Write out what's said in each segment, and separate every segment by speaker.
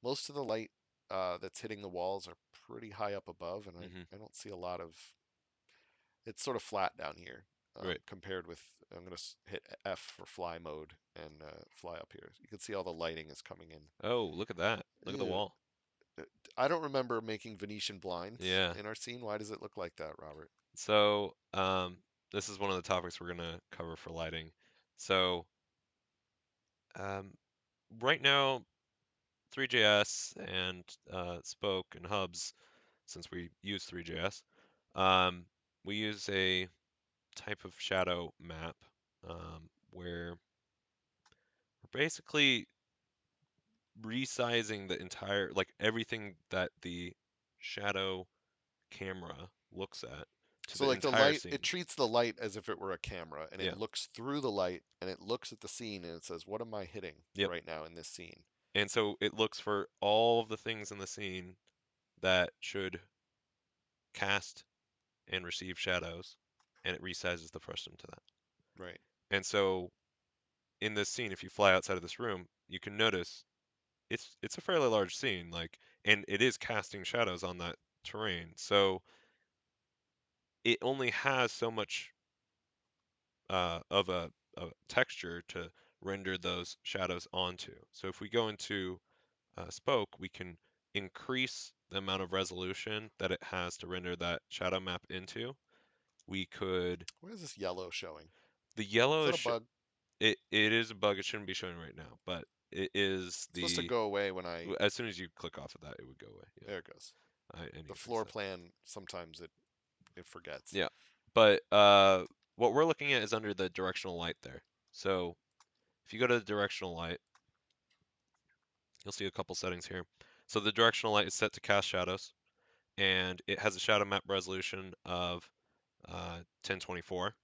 Speaker 1: most of the light that's hitting the walls are pretty high up above, and
Speaker 2: Hmm.
Speaker 1: I don't see a lot of. It's sort of flat down here
Speaker 2: Right.
Speaker 1: compared with. I'm gonna hit F for fly mode and fly up here. You can see all the lighting is coming in.
Speaker 2: Oh, look at that. Look at the
Speaker 1: Ew.
Speaker 2: wall.
Speaker 1: I don't remember making Venetian blinds
Speaker 2: Yeah.
Speaker 1: in our scene. Why does it look like that, Robert?
Speaker 2: So, this is one of the topics we're gonna cover for lighting. So, um, right now, 3JS and Spoke and Hubs, since we use 3JS, um, we use a type of shadow map where we're basically resizing the entire, like everything that the shadow camera looks at to
Speaker 1: So
Speaker 2: the
Speaker 1: like the
Speaker 2: entire
Speaker 1: light, it
Speaker 2: scene.
Speaker 1: treats the light as if it were a camera, and it
Speaker 2: Yeah.
Speaker 1: looks through the light, and it looks at the scene, and it says, "What am I hitting
Speaker 2: Yep.
Speaker 1: right now in this scene?"
Speaker 2: And so it looks for all of the things in the scene that should cast and receive shadows, and it resizes the frustum to that.
Speaker 1: Right.
Speaker 2: And so in this scene, if you fly outside of this room, you can notice it's a fairly large scene, like, and it is casting shadows on that terrain. So it only has so much of a texture to render those shadows onto. So if we go into Spoke, we can increase the amount of resolution that it has to render that shadow map into. We could
Speaker 1: Why is this yellow showing?
Speaker 2: the
Speaker 1: Is
Speaker 2: yellow
Speaker 1: that
Speaker 2: is
Speaker 1: a bug?
Speaker 2: it is a bug. It shouldn't be showing right now, but it is
Speaker 1: It's supposed to
Speaker 2: the
Speaker 1: go away when I.
Speaker 2: as soon as you click off of that, it would go away. Yeah,
Speaker 1: There it goes.
Speaker 2: I need
Speaker 1: The
Speaker 2: to fix
Speaker 1: floor
Speaker 2: that.
Speaker 1: plan sometimes it forgets.
Speaker 2: Yeah, but what we're looking at is under the directional light there. So if you go to the directional light, you'll see a couple settings here. So the directional light is set to cast shadows, and it has a shadow map resolution of 1024.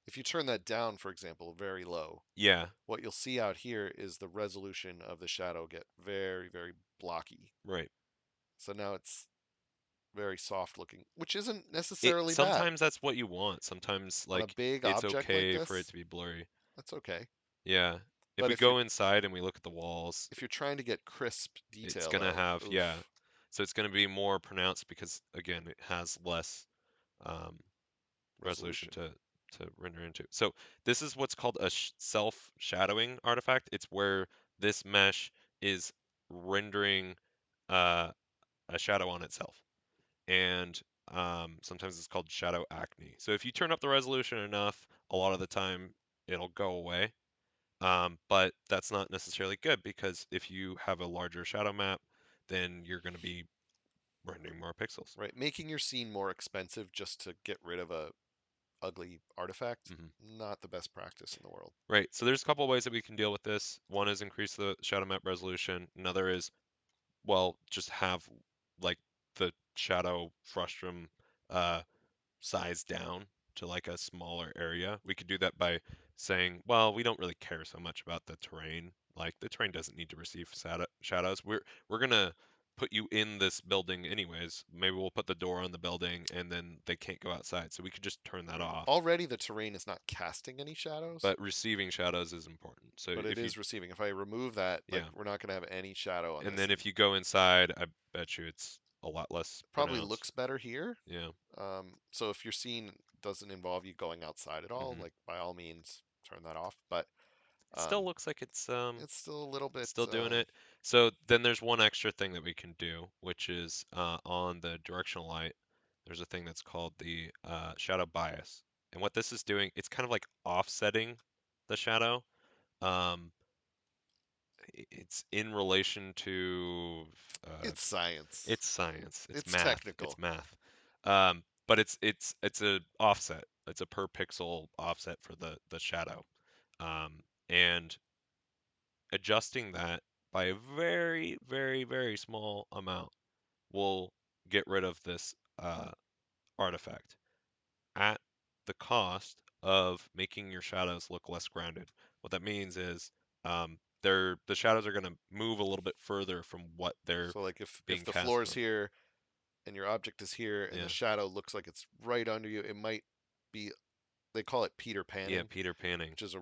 Speaker 1: If you turn that down, for example, very low,
Speaker 2: Yeah,
Speaker 1: what you'll see out here is the resolution of the shadow get very, very blocky.
Speaker 2: right.
Speaker 1: So now it's very soft looking, which isn't
Speaker 2: It
Speaker 1: necessarily bad
Speaker 2: sometimes that's what you want. Sometimes
Speaker 1: on a
Speaker 2: like
Speaker 1: big
Speaker 2: it's
Speaker 1: object like
Speaker 2: okay for it
Speaker 1: this.
Speaker 2: to be blurry.
Speaker 1: That's okay.
Speaker 2: Yeah. If
Speaker 1: But
Speaker 2: we go inside and we look at the walls,
Speaker 1: if you're trying to get crisp
Speaker 2: it's
Speaker 1: detail
Speaker 2: gonna
Speaker 1: though,
Speaker 2: have, yeah.
Speaker 1: oof,
Speaker 2: So it's gonna be more pronounced because again, it has less um, resolution
Speaker 1: resolution.
Speaker 2: to render into. So this is what's called a self-shadowing artifact. It's where this mesh is rendering uh, a shadow on itself, and sometimes it's called shadow acne. So if you turn up the resolution enough, a lot of the time it'll go away. But that's not necessarily good because if you have a larger shadow map, then you're going to be rendering more pixels.
Speaker 1: Right, making your scene more expensive just to get rid of a ugly artifact,
Speaker 2: Hmm.
Speaker 1: not the best practice in the world.
Speaker 2: Right. So there's a couple of ways that we can deal with this. One is increase the shadow map resolution. Another is, well, just have like the shadow frustum uh, size down to like a smaller area. We could do that by saying, well, we don't really care so much about the terrain. Like the terrain doesn't need to receive shadows. We're gonna put you in this building anyways. Maybe we'll put the door on the building and then they can't go outside. So we could just turn that
Speaker 1: Right.
Speaker 2: off.
Speaker 1: Already the terrain is not casting any shadows,
Speaker 2: But receiving shadows is important. So
Speaker 1: but it
Speaker 2: if you,
Speaker 1: is receiving. If I remove that, like
Speaker 2: yeah,
Speaker 1: we're not going to have any shadow on
Speaker 2: and
Speaker 1: this,
Speaker 2: then
Speaker 1: and
Speaker 2: if you go inside, I bet you it's a lot less
Speaker 1: probably
Speaker 2: pronounced.
Speaker 1: looks better here.
Speaker 2: Yeah.
Speaker 1: So if your scene doesn't involve you going outside at all,
Speaker 2: Hmm.
Speaker 1: like by all means turn that off. But
Speaker 2: It still
Speaker 1: um,
Speaker 2: looks like
Speaker 1: it's still a little bit.
Speaker 2: still doing it. So then there's one extra thing that we can do, which is on the directional light, there's a thing that's called the shadow bias. And what this is doing, it's kind of like offsetting the shadow. Um, it's in relation to
Speaker 1: It's science.
Speaker 2: it's science,
Speaker 1: It's technical.
Speaker 2: it's math. But it's a offset. It's a per pixel offset for the shadow. And adjusting that by a very, very, very small amount will get rid of this artifact at the cost of making your shadows look less grounded. What that means is the shadows are going to move a little bit further from what they're
Speaker 1: So like if
Speaker 2: being
Speaker 1: the floor
Speaker 2: cast
Speaker 1: is
Speaker 2: on.
Speaker 1: here and your object is here and the
Speaker 2: Yeah,
Speaker 1: shadow looks like it's right under you, it might be. They call it Peter
Speaker 2: yeah,
Speaker 1: panning,
Speaker 2: Peter panning.
Speaker 1: which is a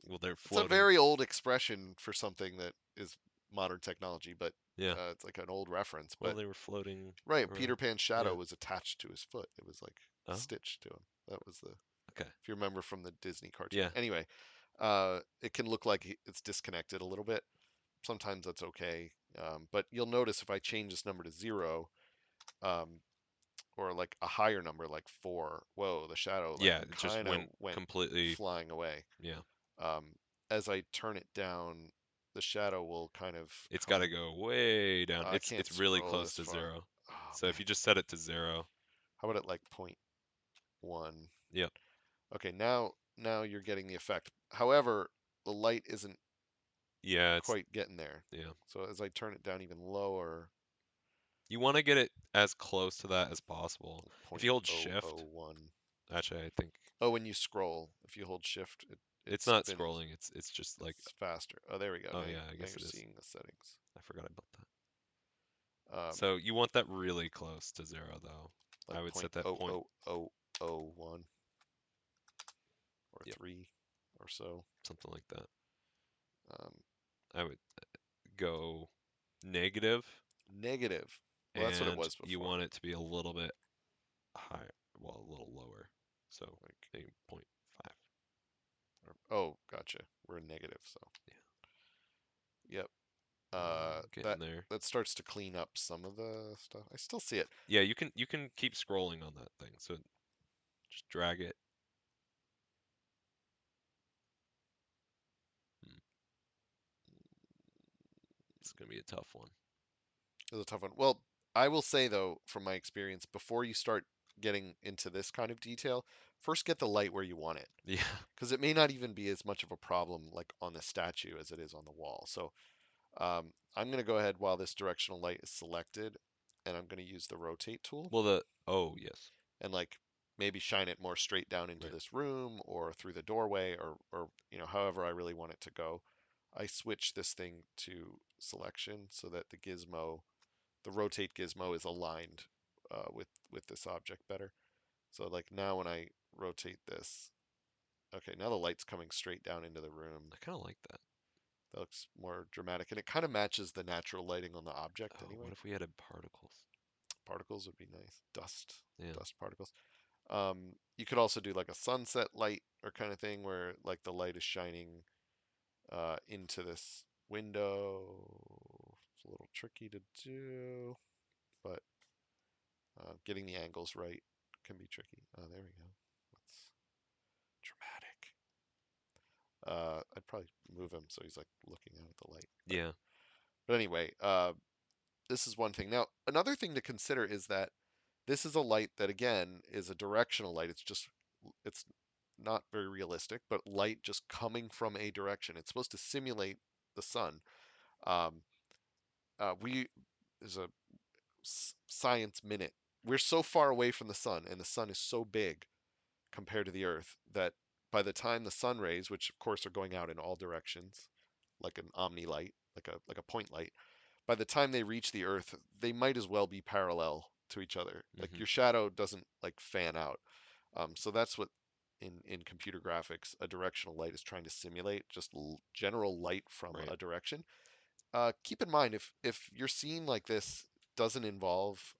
Speaker 2: Well, they're
Speaker 1: it's a
Speaker 2: floating.
Speaker 1: very old expression for something that is modern technology, but
Speaker 2: Yeah.
Speaker 1: it's like an old reference.
Speaker 2: Well,
Speaker 1: But
Speaker 2: they were floating
Speaker 1: right, Peter
Speaker 2: around.
Speaker 1: Pan's shadow
Speaker 2: Yeah.
Speaker 1: was attached to his foot. It was like
Speaker 2: Oh,
Speaker 1: stitched to him. That was the,
Speaker 2: okay.
Speaker 1: if you remember from the Disney cartoon.
Speaker 2: Yeah.
Speaker 1: Anyway, it can look like it's disconnected a little bit. Sometimes that's okay. But you'll notice if I change this number to 0, um, or like a higher number like 4, whoa, the shadow like
Speaker 2: Yeah, it just
Speaker 1: kind of
Speaker 2: went
Speaker 1: went
Speaker 2: completely.
Speaker 1: flying away.
Speaker 2: Yeah.
Speaker 1: Um, as I turn it down, the shadow will kind of
Speaker 2: It's got to
Speaker 1: come.
Speaker 2: go way down.
Speaker 1: I
Speaker 2: It's
Speaker 1: can't
Speaker 2: it's really
Speaker 1: scroll
Speaker 2: close
Speaker 1: this
Speaker 2: to
Speaker 1: far.
Speaker 2: 0.
Speaker 1: Oh
Speaker 2: So
Speaker 1: man,
Speaker 2: if you just set it to 0,
Speaker 1: how about it like point 0.1?
Speaker 2: yep.
Speaker 1: Okay, now you're getting the effect. However, the light isn't
Speaker 2: Yeah, it's
Speaker 1: quite getting there.
Speaker 2: yeah.
Speaker 1: So as I turn it down even lower,
Speaker 2: You want to get it as close to that as possible.
Speaker 1: like
Speaker 2: If you hold shift,
Speaker 1: 0.001.
Speaker 2: actually I think
Speaker 1: Oh, when you scroll, if you hold shift, it
Speaker 2: it's not
Speaker 1: spins.
Speaker 2: scrolling, it's just like
Speaker 1: It's faster. Oh, there we go.
Speaker 2: oh
Speaker 1: Now,
Speaker 2: yeah, I
Speaker 1: now
Speaker 2: guess
Speaker 1: you're
Speaker 2: it is.
Speaker 1: seeing the settings.
Speaker 2: I forgot about that.
Speaker 1: Um,
Speaker 2: So you want that really close to 0 though.
Speaker 1: like
Speaker 2: I would
Speaker 1: point
Speaker 2: set that
Speaker 1: oh
Speaker 2: point.
Speaker 1: oh oh oh one or
Speaker 2: Yep,
Speaker 1: 3 or so.
Speaker 2: something like that.
Speaker 1: Um,
Speaker 2: I would go negative,
Speaker 1: negative. Well, that's what it
Speaker 2: and
Speaker 1: was
Speaker 2: you
Speaker 1: before.
Speaker 2: want it to be a little bit higher, well, a little lower. So
Speaker 1: Like,
Speaker 2: maybe point 0.5.
Speaker 1: oh, gotcha. We're in negative, so
Speaker 2: Yeah,
Speaker 1: yep.
Speaker 2: getting
Speaker 1: That
Speaker 2: there.
Speaker 1: that starts to clean up some of the stuff. I still see it.
Speaker 2: Yeah, you can keep scrolling on that thing. So just drag it. Hmm, It's gonna be a tough one.
Speaker 1: It's a tough one. Well, I will say though, from my experience, before you start getting into this kind of detail, first get the light where you want it,
Speaker 2: Yeah,
Speaker 1: because it may not even be as much of a problem like on the statue as it is on the wall. So I'm going to go ahead while this directional light is selected, and I'm going to use the rotate tool
Speaker 2: well the oh yes,
Speaker 1: and like maybe shine it more straight down into
Speaker 2: right.
Speaker 1: this room or through the doorway or however I really want it to go. I switch this thing to selection so that the rotate gizmo is aligned with this object better. So like now when I rotate this, okay, now the light's coming straight down into the room.
Speaker 2: I kind of like that.
Speaker 1: That looks more dramatic, and it kind of matches the natural lighting on the object
Speaker 2: Oh, what
Speaker 1: anyway.
Speaker 2: if we added particles?
Speaker 1: Particles would be nice.
Speaker 2: Yeah.
Speaker 1: Dust particles. You could also do like a sunset light or kind of thing where like the light is shining into this window. It's a little tricky to do, but getting the angles right can be tricky. Oh, there we go. That's dramatic. I'd probably move him so he's like looking out at the light.
Speaker 2: Yeah.
Speaker 1: But anyway, this is one thing. Now, another thing to consider is that this is a light that again is a directional light. It's not very realistic, but light just coming from a direction. It's supposed to simulate the sun. Um, we is a science minute. We're so far away from the sun, and the sun is so big compared to the Earth that by the time the sun rays, which of course are going out in all directions, like an omni light, like a point light, by the time they reach the Earth, they might as well be parallel to each other. Like
Speaker 2: Hmm.
Speaker 1: your shadow doesn't like fan out. So that's what in computer graphics a directional light is trying to simulate, just general light from
Speaker 2: Right.
Speaker 1: a direction. Keep in mind if your scene like this doesn't involve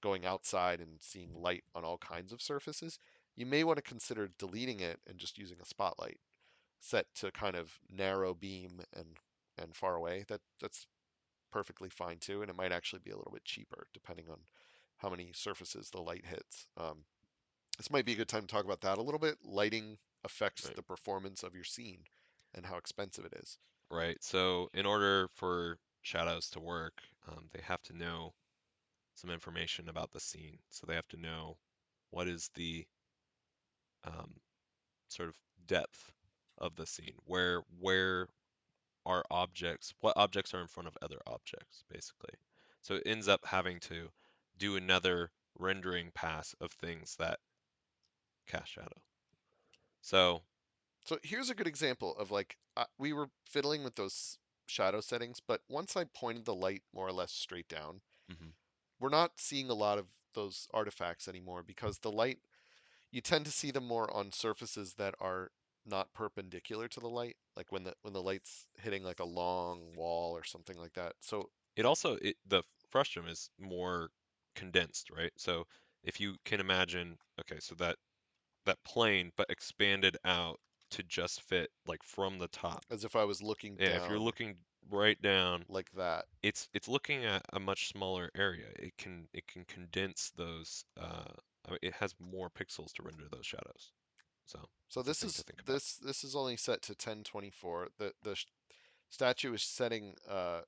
Speaker 1: going outside and seeing light on all kinds of surfaces, you may want to consider deleting it and just using a spotlight set to kind of narrow beam and far away. That's perfectly fine too, and it might actually be a little bit cheaper depending on how many surfaces the light hits. This might be a good time to talk about that a little bit. Lighting affects
Speaker 2: Right.
Speaker 1: the performance of your scene and how expensive it is.
Speaker 2: Right. So in order for shadows to work, they have to know some information about the scene. So they have to know what is the um, sort of depth of the scene, where are objects, what objects are in front of other objects, basically. So it ends up having to do another rendering pass of things that cast shadow. So,
Speaker 1: So here's a good example of like we were fiddling with those shadow settings, but once I pointed the light more or less straight down,
Speaker 2: mhm,
Speaker 1: we're not seeing a lot of those artifacts anymore because the light, you tend to see them more on surfaces that are not perpendicular to the light. like when the light's hitting like a long wall or something like that. So
Speaker 2: It also the frustum is more condensed, right? So if you can imagine, okay, so that plane but expanded out to just fit like from the top.
Speaker 1: as if I was looking
Speaker 2: Yeah, if you're
Speaker 1: down
Speaker 2: looking right down,
Speaker 1: like that.
Speaker 2: it's looking at a much smaller area. It can condense those I mean, it has more pixels to render those shadows. So
Speaker 1: So
Speaker 2: that's a thing to think about.
Speaker 1: this is only set to 1024. The statue is setting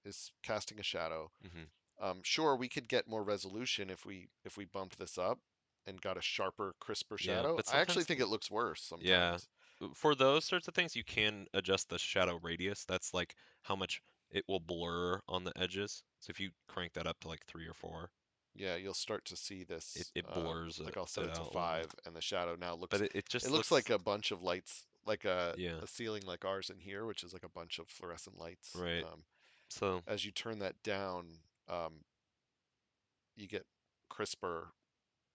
Speaker 1: is casting a shadow.
Speaker 2: Hmm.
Speaker 1: Sure, we could get more resolution if we bump this up and got a sharper, crisper
Speaker 2: Yeah,
Speaker 1: shadow.
Speaker 2: but
Speaker 1: I actually
Speaker 2: sometimes
Speaker 1: think it looks worse
Speaker 2: yeah,
Speaker 1: sometimes.
Speaker 2: for those sorts of things you can adjust the shadow radius. That's like how much it will blur on the edges. So if you crank that up to like 3 or 4,
Speaker 1: Yeah, you'll start to see
Speaker 2: it,
Speaker 1: this.
Speaker 2: it blurs
Speaker 1: Like I'll set
Speaker 2: it
Speaker 1: it to
Speaker 2: out a little more.
Speaker 1: 5, and the shadow now
Speaker 2: But
Speaker 1: looks.
Speaker 2: it
Speaker 1: It
Speaker 2: just
Speaker 1: looks
Speaker 2: looks
Speaker 1: like a bunch of lights, like
Speaker 2: yeah,
Speaker 1: a ceiling like ours in here, which is like a bunch of fluorescent lights.
Speaker 2: right. So
Speaker 1: As you turn that down, you get crisper.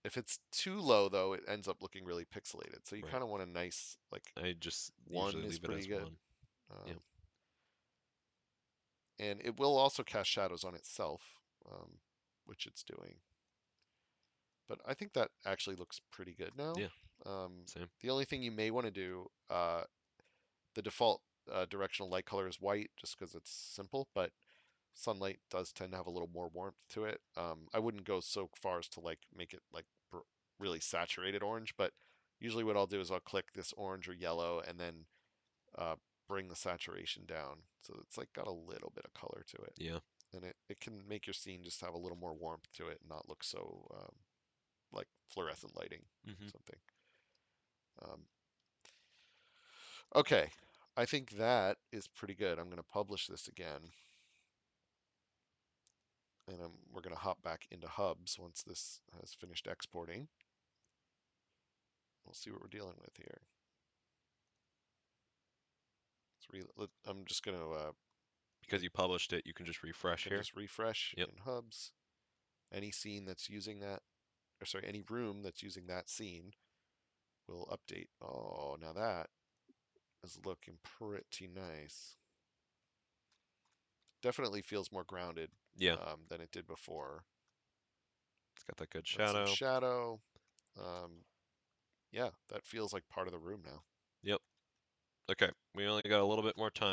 Speaker 1: If it's too low, though, it ends up looking really pixelated. So you
Speaker 2: right.
Speaker 1: kind of want a nice, like,
Speaker 2: I just
Speaker 1: one
Speaker 2: usually
Speaker 1: is
Speaker 2: leave it
Speaker 1: pretty
Speaker 2: as
Speaker 1: good.
Speaker 2: 1. Yeah.
Speaker 1: Um, and it will also cast shadows on itself, um, which it's doing. But I think that actually looks pretty good now.
Speaker 2: Yeah, same.
Speaker 1: The only thing you may want to do, the default directional light color is white just because it's simple, but sunlight does tend to have a little more warmth to it. I wouldn't go so far as to like make it like really saturated orange, but usually what I'll do is I'll click this orange or yellow and then uh, bring the saturation down so it's like got a little bit of color to it,
Speaker 2: Yeah.
Speaker 1: and it can make your scene just have a little more warmth to it and not look so like fluorescent lighting
Speaker 2: Hmm.
Speaker 1: something. Um, okay, I think that is pretty good. I'm going to publish this again, and we're going to hop back into hubs once this has finished exporting. We'll see what we're dealing with here. I'm just going to
Speaker 2: Because you published it, you can just refresh
Speaker 1: can
Speaker 2: here.
Speaker 1: just refresh
Speaker 2: Yep.
Speaker 1: in hubs. Any scene that's using that, or sorry, any room that's using that scene will update. Oh, now that is looking pretty nice. Definitely feels more grounded
Speaker 2: Yeah.
Speaker 1: than it did before.
Speaker 2: It's got that good
Speaker 1: Got some
Speaker 2: shadow.
Speaker 1: shadow. Um, yeah, that feels like part of the room now.
Speaker 2: Yep. Okay. We only got a little bit more time.